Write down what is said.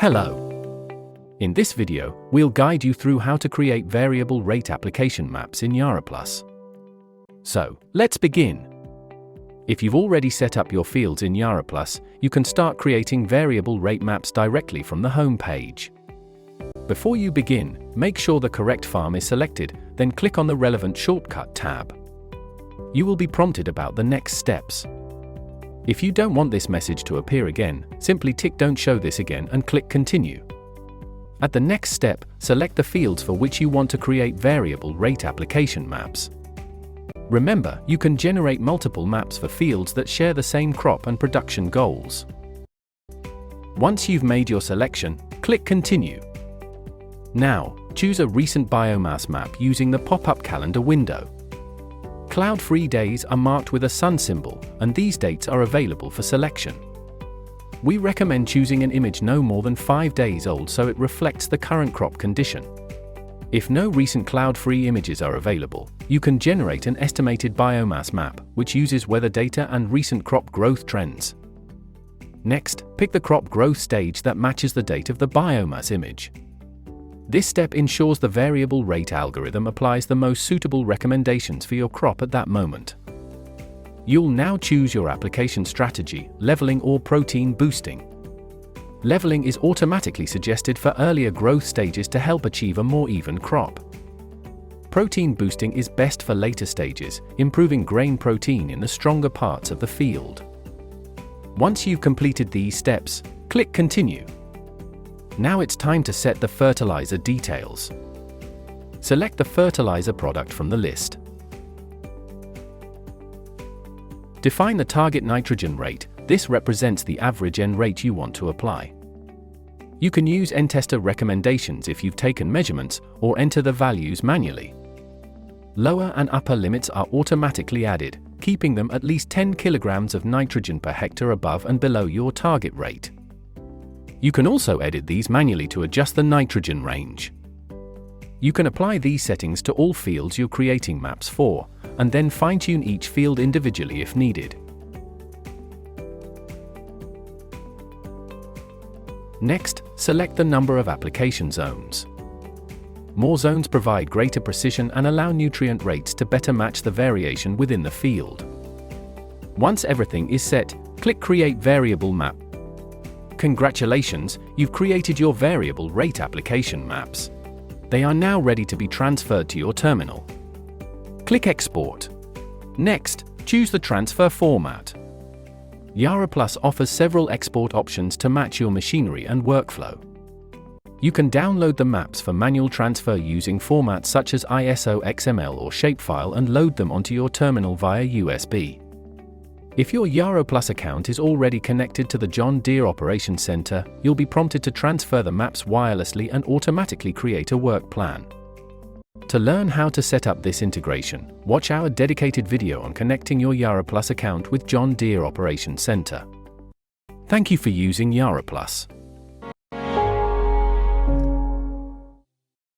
Hello. In this video, we'll guide you through how to create variable rate application maps in YaraPlus. So, let's begin. If you've already set up your fields in YaraPlus, you can start creating variable rate maps directly from the home page. Before you begin, make sure the correct farm is selected, then click on the relevant shortcut tab. You will be prompted about the next steps. If you don't want this message to appear again, simply tick "Don't show this again" and click Continue. At the next step, select the fields for which you want to create variable rate application maps. Remember, you can generate multiple maps for fields that share the same crop and production goals. Once you've made your selection, click Continue. Now, choose a recent biomass map using the pop-up calendar window. Cloud-free days are marked with a sun symbol, and these dates are available for selection. We recommend choosing an image no more than 5 days old so it reflects the current crop condition. If no recent cloud-free images are available, you can generate an estimated biomass map, which uses weather data and recent crop growth trends. Next, pick the crop growth stage that matches the date of the biomass image. This step ensures the variable rate algorithm applies the most suitable recommendations for your crop at that moment. You'll now choose your application strategy, leveling or protein boosting. Leveling is automatically suggested for earlier growth stages to help achieve a more even crop. Protein boosting is best for later stages, improving grain protein in the stronger parts of the field. Once you've completed these steps, click Continue. Now it's time to set the fertilizer details. Select the fertilizer product from the list. Define the target nitrogen rate. This represents the average N rate you want to apply. You can use N-tester recommendations if you've taken measurements, or enter the values manually. Lower and upper limits are automatically added, keeping them at least 10 kilograms of nitrogen per hectare above and below your target rate. You can also edit these manually to adjust the nitrogen range. You can apply these settings to all fields you're creating maps for, and then fine-tune each field individually if needed. Next, select the number of application zones. More zones provide greater precision and allow nutrient rates to better match the variation within the field. Once everything is set, click Create Variable Map. Congratulations, you've created your variable rate application maps. They are now ready to be transferred to your terminal. Click Export. Next, choose the transfer format. YaraPlus offers several export options to match your machinery and workflow. You can download the maps for manual transfer using formats such as ISO, XML, or shapefile and load them onto your terminal via USB. If your YaraPlus account is already connected to the John Deere Operations Center, you'll be prompted to transfer the maps wirelessly and automatically create a work plan. To learn how to set up this integration, watch our dedicated video on connecting your YaraPlus account with John Deere Operations Center. Thank you for using YaraPlus.